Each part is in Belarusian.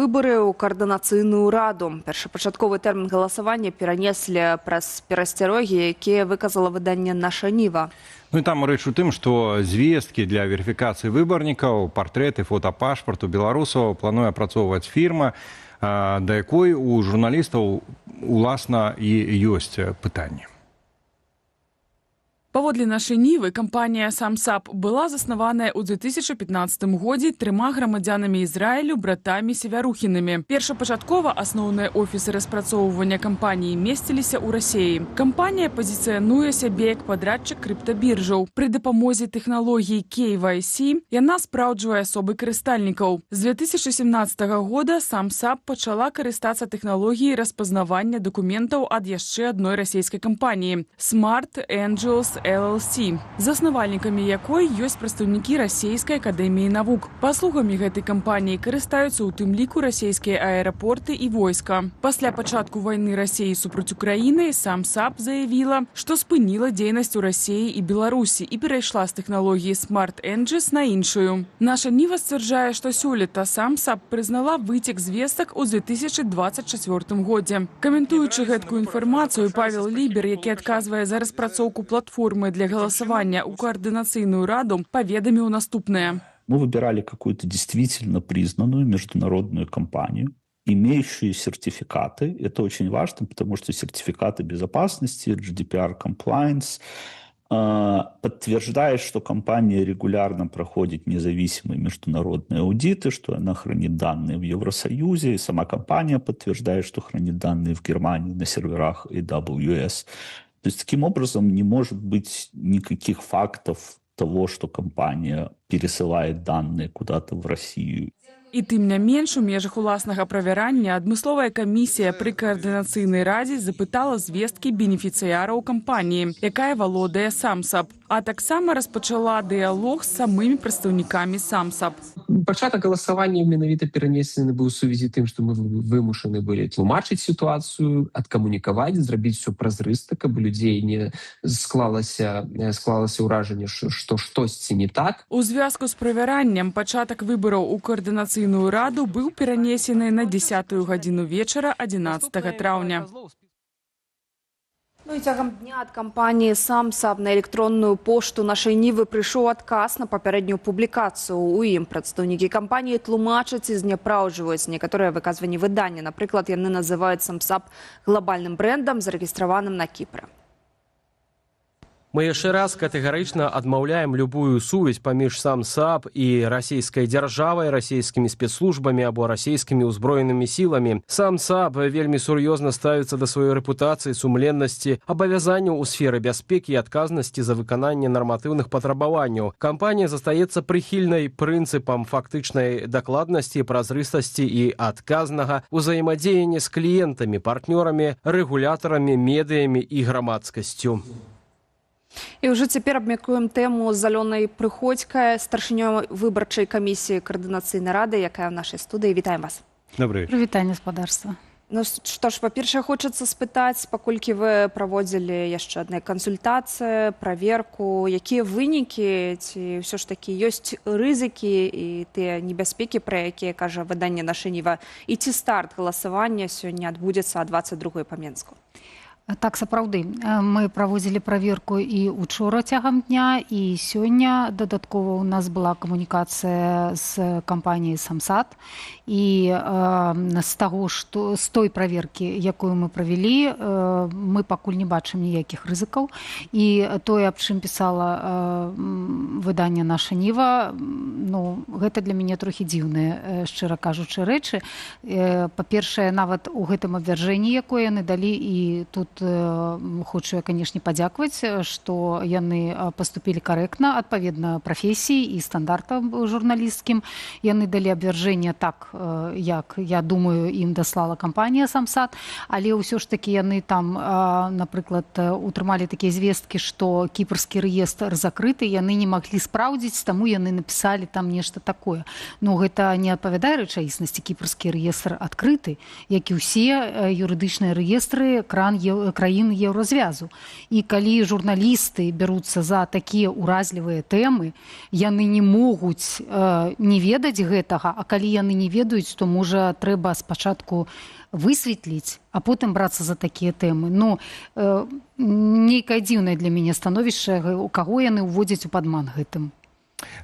Выборы ў каардынацыйную раду. Першапачатковы тэрмін галасавання перанеслі праз перасцярогі, якія выказала выданне «Наша Ніва». Ну і там рэч у тым, што звесткі для верыфікацыі выбарнікаў, партрэты, фотапашпарт у беларусаў плануе апрацоўваць фірма, да якой у журналістаў уласна і ёсць пытанні. Паводле нашай Нівы, кампанія «Самсап» была заснаваная ў 2015 годзе 3 грамадзянамі Ізраілю, братамі Севярухінамі. Першапачаткова асноўныя офісы распрацоўвання кампаніі месціліся ў Расіі. Кампанія пазіцыянуе сябе як падрадчык крыптабіржаў. Пры дапамозе тэхналогіі KYC яна спраўджвае асобы карыстальнікаў. З 2017 года «Самсап» пачала карыстацца тэхналогіяй распазнавання дакументаў ад яшчэ адной расійскай кампаніі – Smart Angels LLC, заснавальнікамі якой ёсць прадстаўнікі Расійскай акадэміі навук. Паслугамі гэтай кампаніі карыстаюцца ў тым ліку расійскія аэрапорты і войска. Пасля пачатку вайны Расіі супраць Украіны «Самсап» заявіла, што спыніла дзейнасць у Расіі і Беларусі і перайшла з тэхналогіі Smart Angels на іншую. Наша Ніва сцвярджае, што сёлета «Самсап» прызнала выцек звестак у 2024 годзе. Каментуючы гэткую інфармацыю, Павел Лібер, які адказвае за распрацоўку платформы для голосования у координационную раду, поведомил наступное. Мы выбирали какую-то действительно признанную международную компанию, имеющую сертификаты. Это очень важно, потому что сертификаты безопасности, GDPR compliance подтверждает, что компания регулярно проходит независимые международные аудиты, что она хранит данные в Евросоюзе, и сама компания подтверждает, что хранит данные в Германии на серверах AWS. То есть, таким образом, не может быть никаких фактов того, что компания пересылает данные куда-то в Россию. І тым не менш, у межах уласнага правярання адмысловая камісія пры каардынацыйнай радзе запытала звесткі бенефіцыяраў кампаніі, якая валодае «Самсап», а таксама распачала дыялог з самымі прадстаўнікамі «Самсап». Пачатак галасавання менавіта перанесены быў у сувязі тым, што мы вымушаны былі тлумачыць сітуацыю, адкамунікаваць, зрабіць усё празрыста, каб у людзей не склалася ўражанне, што штосьці не так. У звязку з правяраннем пачатак выбараў у каардынацыйную раду быў перанесены на 10-ю гадзіну вечара 11 траўня. Ну і цягам дня ад кампаніі «Самсап» на электронную пошту нашай Нівы прыйшоў адказ на папярэднюю публікацыю. У ім прадстаўнікі кампаніі тлумачаць і зняпраўджваюць некаторыя выказванні выдання. Напрыклад, яны называюць «Самсап» глобальным брэндам, зарэгістраваным на Кіпры. Мы яшчэ раз катэгарычна адмаўляем любую сувязь паміж «Самсап» і расійскай дзяржавай, расійскімі спецслужбамі або расійскімі ўзброенымі сіламі. «Самсап» вельмі сур'ёзна ставіцца да сваёй рэпутацыі, сумленнасці, абавязанняў у сферы бяспекі і адказнасці за выкананне нарматыўных патрабаванняў. Кампанія застаецца прыхільнай прынцыпам фактычнай дакладнасці, празрыстасці і адказнага ўзаемадзеяння з кліентамі, партнёрамі, рэгулятарамі, медыямі і грамадскасцю. І ўжо цяпер абмяркуем тэму з Алёнай Прыходзькай, старшынёй выбарчай камісіі каардынацыйнай рады, якая ў нашай студыі. Вітаем вас. Добрый. Прывітанне, спадарства. Ну што ж, па-першае, хочацца спытаць, паколькі вы праводзілі яшчэ адны кансультацыі, праверку, якія вынікі, ці ўсё ж такі ёсць рызыкі і тыя небяспекі, пра якія кажа выданне «Наша Ніва», і ці старт галасавання сёння адбудзецца а 22-й па Менску? Так, сапраўды. Мы праводзілі праверку і учора цягам дня, і сёння дадаткова ў нас была камунікацыя з кампаніяй «Самсат». І з той праверкі, якую мы правялі, мы пакуль не бачым ніякіх рызыкаў. І тое, аб чым пісала выданне «Наша Ніва», ну, гэта для мяне трохі дзіўныя, шчыра кажучы, рэчы. Па-першае, нават у гэтым абвяржэнні, якое яны далі, і тут хочу я, канешне, падзякаваць, што яны паступілі карэктна, адпаведна прафесіі і стандартам журналісцкім. Яны далі абвяржэнне так, як, я думаю, ім даслала кампанія «Самсат», але ўсё ж такі яны там, напрыклад, утрымалі такія звесткі, што кіпрскі рэестр закрыты, яны не маглі спраўдзіць, таму яны напісалі там нешта такое. Ну, гэта не адпавядае рэчаіснасці, кіпрскі рэестр адкрыты, як і ўсе юрыдычныя рэестры, кран краін еўразвязу. І калі журналісты бяруцца за такія ўразлівыя тэмы, яны не могуць не ведаць гэтага, а калі яны не ведаюць, то можа трэба спачатку высветліць, а потым брацца за такія тэмы. Ну, нейкае дзіўнае для мяне становішча, у каго яны ўводзяць у падман гэтым.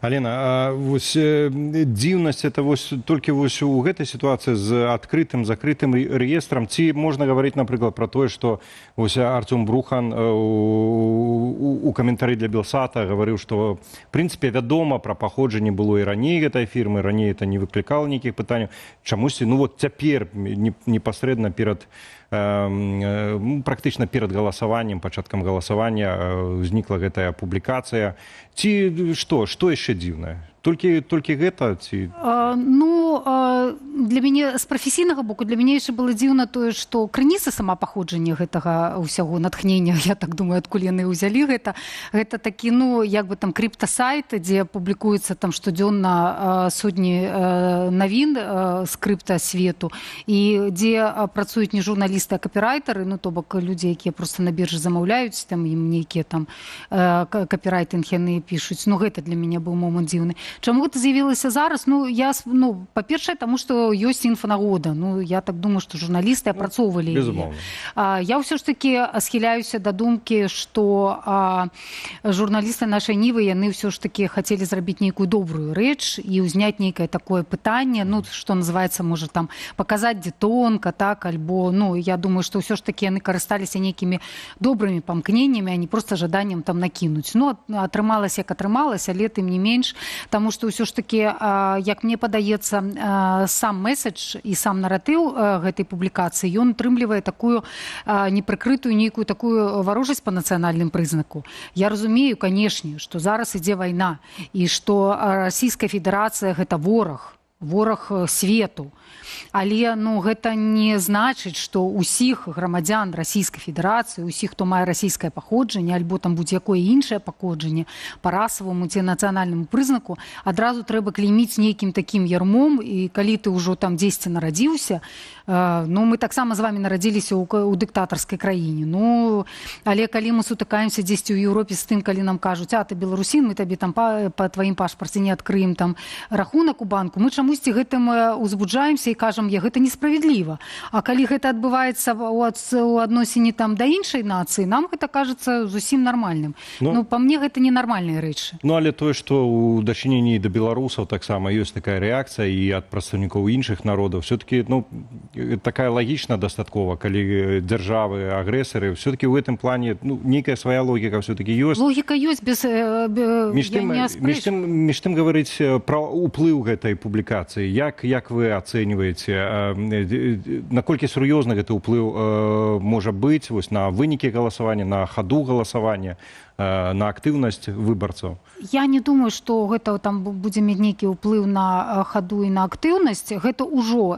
Алена, а вось дзіўнасць это вось толькі вось у гэтай сітуацыі з адкрытым закрытым рэестрам, ці можна гаварыць, напрыклад, пра тое, што вось Артём Брухан у каментары для Белсата гаварыў, што в прынцыпе вядома пра паходжанне было і раней гэтай фірмы, раней это не выклікала нейкіх пытанняў. Чамусьці, ну вот цяпер непасрэдна перад практычна перад галасаваннем, пачаткам галасавання узнікла гэтая публікацыя. Ці што яшчэ дзіўнае? Толькі гэта ці для мяне з прафесійнага боку для мяне яшчэ было дзіўна тое, што крыніца сама паходжання гэтага ўсяго натхнення, я так думаю, адкуль яны ўзялі гэта такі, як бы там крыптасайт, дзе публікуецца там штодзённа сотні навін з крыптасвету, і дзе працуюць не журналісты, а капірайтары, то бок людзі, якія проста на біржы замаўляюць, там ім нейкія там капірайтынг яны пішуць. Гэта для мяне быў момант дзіўны. Чаму гэта з'явілася зараз? Па-першае, таму што ёсць інфанагода. Я так думаю, што журналісты апрацоўвалі яе. Я ўсё ж такі схіляюся да думкі, што журналісты нашай Нівы, яны ўсё ж такі хацелі зрабіць нейкую добрую рэч і ўзняць нейкае такое пытанне, што называецца, можа, там, паказаць, дзе тонка, так, альбо, я думаю, што ўсё ж такі яны карысталіся нейкімі добрымі памкненнямі, а не проста жаданнем там накінуць. Атрымалася, як атрымалася, але тым не менш, таму што ўсё ж такі, як мне падаецца, сам месседж і сам наратыў гэтай публікацыі, ён утрымлівае такую непрыкрытую нейкую такую варожасць па нацыянальным прызнаку. Я разумею, канешне, што зараз ідзе вайна і што Расійская Федэрацыя гэта вораг свету. Але гэта не значыць, што ўсіх грамадзян Расійскай Федэрацыі, усіх, хто мае расійскае паходжанне, альбо там будзе-якое іншае паходжанне па расаваму ці нацыянальнаму прызнаку, адразу трэба клейміць нейкім такім ярмом, і калі ты ўжо там дзесьці нарадзіўся, мы таксама з вамі нарадзіліся ў дыктатарскай краіне. Але калі мы сутыкаемся дзесьці ў Еўропе з тым, калі нам кажуць, ты беларусін, мы табе там па тваім пашпарце не адкрыем там рахунак у банку, мы чамусьці гэтым узбуджаемся і кажам, гэта несправядліва. А калі гэта адбываецца у адносіне там да іншай нацыі, нам гэта кажацца зусім нармальным. Па мне гэта ненармальныя рэчы. Але тое, што ў дачыненні да беларусаў таксама ёсць такая рэакцыя і ад прадстаўнікоў іншых народаў, все-таки такая лагічна дастаткова, калі дзяржавы, агрэсары, все-таки ў гэтым плане нейкая свая логіка все-таки ёсць. Логіка ёсць, між тым гаварыць пра ўплыў гэтай публікацыі. Як вы ацэньваеце, наколькі сур'ёзна гэты ўплыў можа быць на вынікі галасавання, на хаду галасавання, на актыўнасць выбарцаў? Я не думаю, што гэта там будзе мець нейкі ўплыў на хаду і на актыўнасць. Гэта ўжо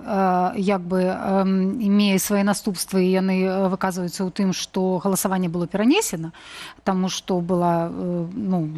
як бы имее свае наступствы, і яны выказваюцца ў тым, што галасаванне было перанесена, таму што была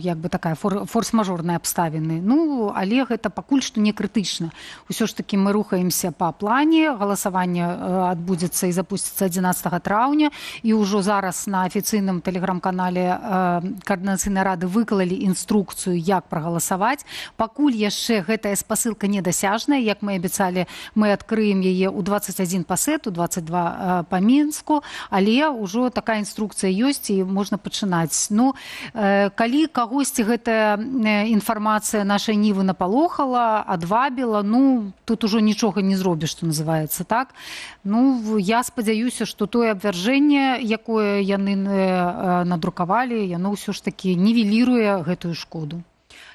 як бы такая форс-мажорная абставіны. Але гэта пакуль што не крытычна. Усё ж такі мы рухаемся па плане, галасаванне адбудзецца і запусціцца 11 траўня, і ўжо зараз на афіцыйным тэлеграм-канале Координацыйнай рады выклалі інструкцыю, як прагаласаваць. Пакуль яшчэ гэтая спасылка недасяжная, як мы абяцалі, мы адкрыем яе ў 21 па сету, 22 па Мінску, але ўжо такая інструкцыя ёсць і можна пачынаць. Калі кагосьці гэтая інфармацыя нашай Нівы напалохала, адвабіла, тут ужо нічога не зробіш, што называецца, так? Я спадзяюся, што тое абвяржэнне, якое яны надрукавалі, яно ўсё ж такі нівеліруе гэтую шкоду.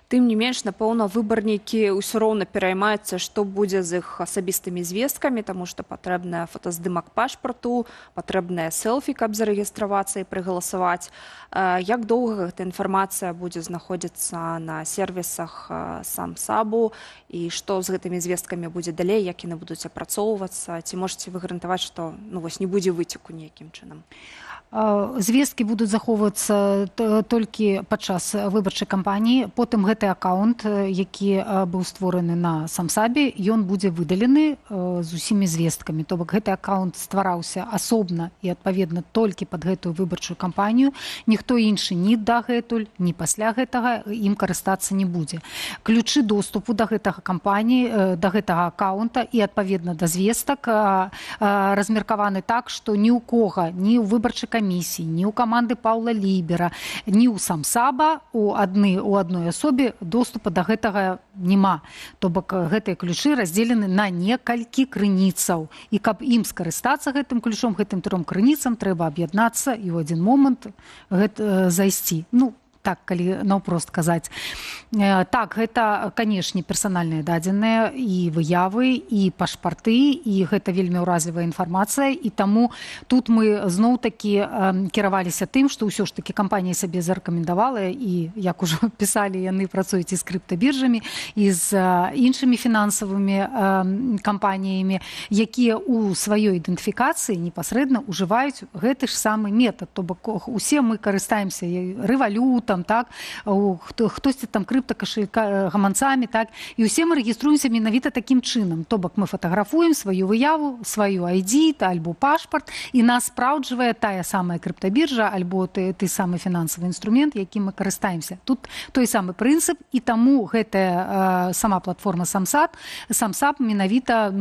Тым не менш, напэўна, выбарнікі ўсё роўна пераймаюцца, што будзе з іх асабістымі звесткамі, таму што патрэбная фотаздымак пашпарту, патрэбная селфі, каб зарэгістравацца і прыгаласаваць. Як доўга гэта інфармацыя будзе знаходзіцца на сервісах самсабу, і што з гэтымі звесткамі будзе далей, як яны будуць апрацоўвацца? Ці можаце вы гарантаваць, што не будзе выцеку нейкім чынам? Звесткі будуць захоўвацца толькі падчас выбарчай кампаніі. Потым гэты аккаунт, які быў створаны на самсабе, ён будзе выдалены з усімі звесткамі. То бок гэты аккаунт ствараўся асобна і адпаведна толькі пад гэтую выбарчую кампанію. Ніхто іншы ні дагэтуль, ні пасля гэтага ім карыстацца не будзе. Ключы доступу да гэтага кампаніі, да гэтага аккаунта і адпаведна да звестак размеркаваны так, што ні ў кога, ні ў выбарчай камісіі, ні ў каманды Паўла Лібера, ні ў самсаба у адной асобе доступа да гэтага няма. То бок гэтыя ключы раздзелены на некалькі крыніцаў. І каб ім скарыстацца гэтым ключом, гэтым 3 крыніцам, трэба аб'яднацца і ў адзін момант зайсці. Так, калі наўпрост казаць. Так, гэта, канешне, персанальныя дадзеныя і выявы, і пашпарты, і гэта вельмі ўразлівая інфармацыя, і таму тут мы зноў-такі кіраваліся тым, што ўсё ж такі кампанія сабе зарэкамендавала, і, як ужо пісалі, яны працуюць і з крыптабіржамі, і з іншымі фінансавымі кампаніямі, якія ў сваёй ідэнтыфікацыі непасрэдна ўжываюць гэты ж самы метад. То бок усе мы карыстаемся рэвалютам, так, хтосьці там крыптакашылька гаманцамі, так, і ўсе мы рэгіструемся менавіта такім чынам. То бок мы фатаграфуем сваю выяву, сваю ID, альбо пашпарт, і нас спраўджвае тая самая крыптабіржа, альбо ты самы фінансавы інструмент, якім мы карыстаемся. Тут той самы прынцып, і таму гэтая сама платформа самсап менавіта,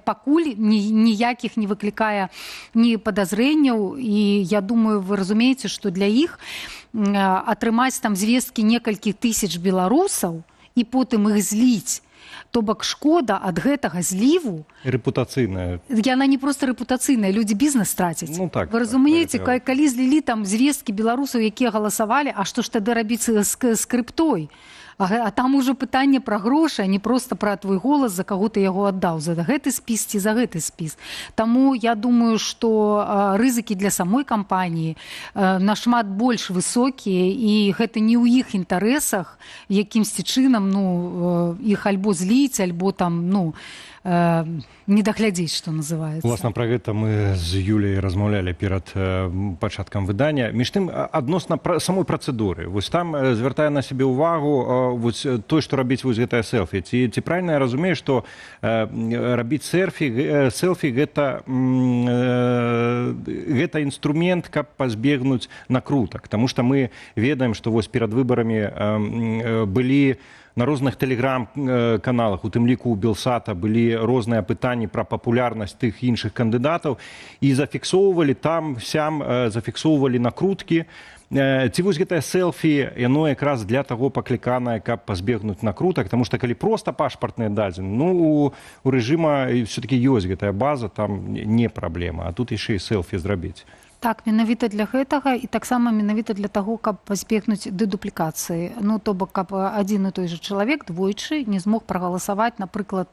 пакуль ніякіх не выклікае ні падазрэнняў, і я думаю, вы разумееце, што для іх атрымаць там звесткі некалькі тысяч беларусаў і потым іх зліць, то бок шкода ад гэтага зліву рэпутацыйная. Яна не проста рэпутацыйная, людзі бізнес трацяць. Так, вы разумееце, калі злілі там звесткі беларусаў, якія галасавалі, а што ж тады рабіць з крыптой? А там ужо пытанне пра грошы, а не проста пра твой голас, за каго ты яго аддаў, за гэты спіс ці за гэты спіс. Таму я думаю, што рызыкі для самой кампаніі нашмат больш высокія, і гэта не ў іх інтарэсах якімсьці чынам іх альбо зліць, альбо там не даглядзець, што называецца. Власна, пра гэта мы з Юляй размаўлялі перад пачаткам выдання. Між тым, адносна самой працэдуры. Вось там звяртае на сябе ўвагу той, што рабіць гэтае селфі. Ці правільна я разумею, што рабіць селфі гэта інструмент, каб пазбегнуць накрутак. Таму што мы ведаем, што вось перад выбарамі былі на розных тэлеграм-каналах, у тым ліку ў Белсата, былі розныя пытанні пра папулярнасць тых іншых кандыдатаў, і зафіксоўвалі там-сям, зафіксоўвалі накруткі. Ці вось гэтае селфі, яно якраз для таго пакліканае, каб пазбегнуць накрутак, таму што калі проста пашпартныя дадзены, у рэжыма все-таки ёсць гэтая база, там не праблема, а тут яшчэ і селфі зрабіць. Так, менавіта для гэтага і таксама менавіта для таго, каб пазбегнуць дэдуплікацыі. То бок, каб адзін і той жа чалавек двойчы не змог прагаласаваць, напрыклад,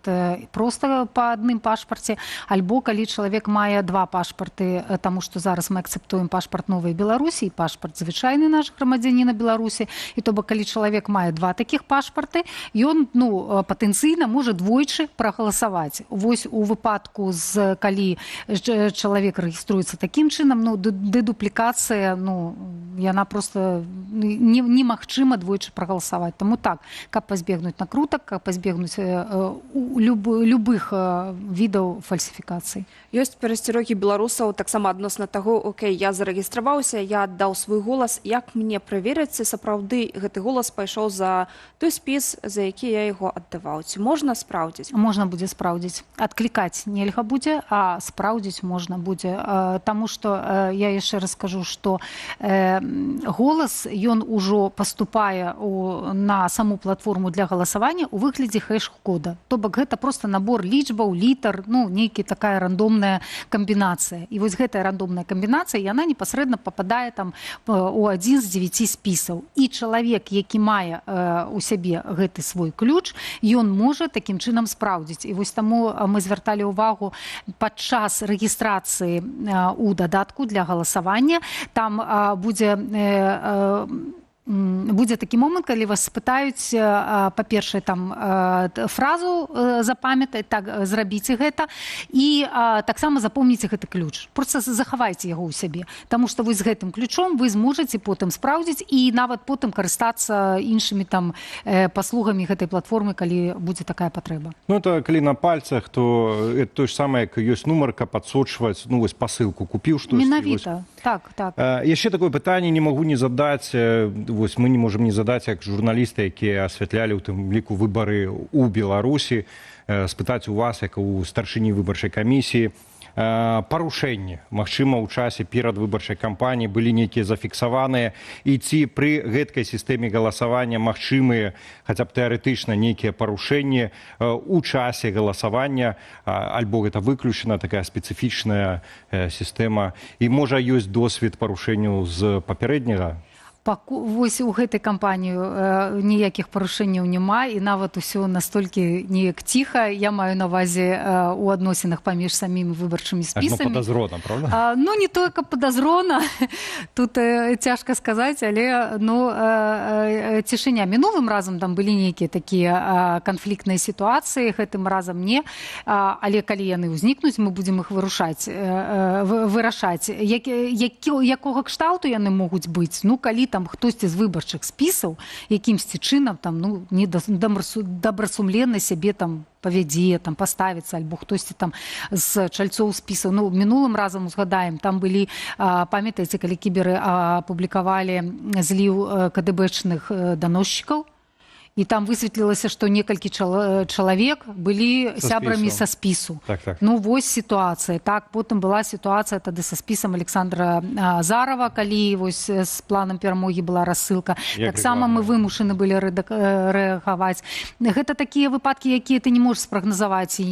проста па адным пашпарце, альбо калі чалавек мае 2 пашпарты, таму што зараз мы акцэптуем пашпарт Новай Беларусі і пашпарт звычайны наш грамадзяніна Беларусі, і то бок, калі чалавек мае 2 такіх пашпарты, ён патэнцыйна можа двойчы прагаласаваць. Вось у выпадку, калі чалавек рэгіструецца такім чынам, дэдуплікацыя, яна проста немагчыма двойчы прагаласаваць. Таму так, каб пазбегнуць накрутак, каб пазбегнуць любых відаў фальсіфікацый. Ёсць перасцярогі беларусаў таксама адносна таго, окей, я зарэгістраваўся, я аддаў свой голас, як мне праверыць, ці сапраўды гэты голас пайшоў за той спіс, за які я яго аддаваў. Ці можна спраўдзіць? Можна будзе спраўдзіць. Адклікаць нельга будзе, а спраўдзіць можна будзе. Таму што я яшчэ раз скажу, што голас, ён ужо паступае на саму платформу для галасавання ў выглядзе хэш-кода. То бок гэта проста набор лічбаў, літар, нейкі такая рандомная камбінацыя. І вось гэтая рандомная камбінацыя, яна непасрэдна пападае там у адзін з 9 спісаў. І чалавек, які мае у сябе гэты свой ключ, ён можа такім чынам спраўдзіць. І вось таму мы звярталі ўвагу падчас рэгістрацыі у дадатку для галасавання. Там будзе будзе такі момант, калі вас спытаюць, па-першае, там фразу запамятаць, так, зрабіце гэта, і таксама запомніце гэты ключ. Проста захавайце яго ў сябе, таму што вы з гэтым ключом вы зможаце потым спраўдзіць і нават потым карыстацца іншымі там паслугамі гэтай платформы, калі будзе такая патрэба. Ну, это калі на пальцах, то это то же самое, як ёсць нумарка, падсочваць, ну, вось пасылку купіў штось. Менавіта, так, так. Яшчэ такое пытанне не магу не задаць, вось мы не можам не задаць, як журналісты, якія асвятлялі ў тым ліку выбары ў Беларусі, спытаць у вас, як у старшыні выбарчай камісіі, парушэнні, магчыма, у часе перад выбарчай кампаніі былі нейкія зафіксаваныя, і ці пры гэткай сістэме галасавання магчымыя, хаця б тэарэтычна, нейкія парушэнні у часе галасавання, альбо гэта выключана такая спецыфічная сістэма, і можа ёсць досвед парушэнняў з папярэдняга? Вось у гэтай кампаніі ніякіх парушэнняў няма, і нават усё настолькі неяк ціха. Я маю на ўвазе у адносінах паміж самімі выбарчымі спісамі. Падазрона, правда? Ну, не тое, каб падазрона. Тут цяжка сказаць, але цішыня. Мінулым разам там былі нейкія такія канфліктныя сітуацыі, гэтым разам не. Але калі яны ўзнікнуць, мы будзем іх вырашаць. Якога кшталту яны могуць быць? Ну, калі там хтосьці з выбарчых спісаў якімсьці чынам там, ну, недобрасумленна сябе там павядзе, там паставіцца, альбо хтосьці там з чальцоў спісаў. Ну, мінулым разам узгадаем, там былі, памятаеце, калі кіберы апублікавалі зліў КДБчных даносчыкаў, і там высветлілася, што некалькі чалавек былі сябрамі са спісу. Так. Ну, вось сітуацыя. Так, потым была сітуацыя тады са спісам Александра Азарова, калі вось з планам перамогі была рассылка. Таксама мы вымушаны былі рэагаваць. Гэта такія выпадкі, якія ты не можаш спрагназаваць і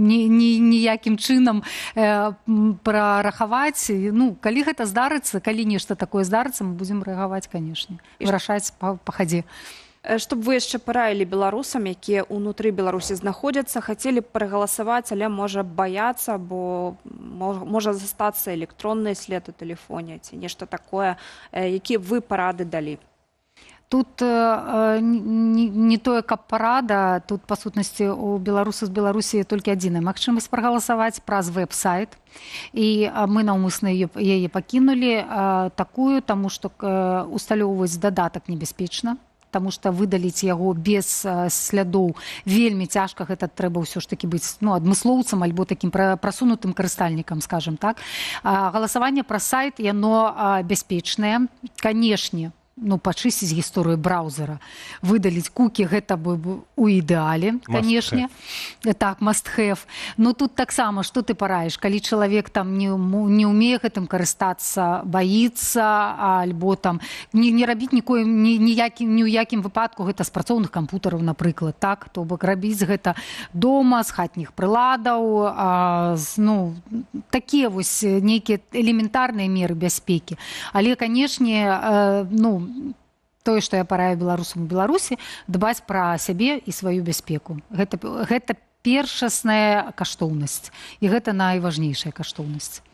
ніякім чынам прарахаваць. Ну, калі гэта здарыцца, калі нешта такое здарыцца, мы будзем рэагаваць, канешне. Вырашаць па хадзе. Што б вы яшчэ параілі беларусам, якія ўнутры Беларусі знаходзяцца, хацелі б прагаласаваць, але можа баяцца, бо можа застацца электронны след у тэлефоне ці нешта такое, якія вы парады далі? Тут не тое, каб парада, тут, па сутнасці, у беларусаў з Беларусі толькі адзіная магчымасць прагаласаваць праз вэб-сайт. І мы наўмысна яе пакінулі такую, таму што усталёўваць дадатак небяспечна, таму што выдаліць яго без слядоў вельмі цяжка, гэта трэба ўсё ж такі быць, ну, адмыслоўцам альбо такім прасунутым карыстальнікам, скажам так. Галасаванне праз сайт, яно бяспечнае, канешне, ну, пачысціць гісторыю браузера, выдаліць кукі, гэта бы у ідэале, канешне. Так, must have. Но тут таксама, што ты параіш, калі чалавек там не ўмее гэтым карыстацца, баіцца, альбо там не рабіць ні ў якім выпадку гэта з працоўных кампутараў, напрыклад, так, то бок рабіць гэта дома, з хатніх прыладаў, ну, такія вось нейкія элементарныя меры бяспекі. Але, канешне, ну, тое, што я параю беларусам у Беларусі, дбаць пра сябе і сваю бяспеку. Гэта першасная каштоўнасць. І гэта найважнейшая каштоўнасць.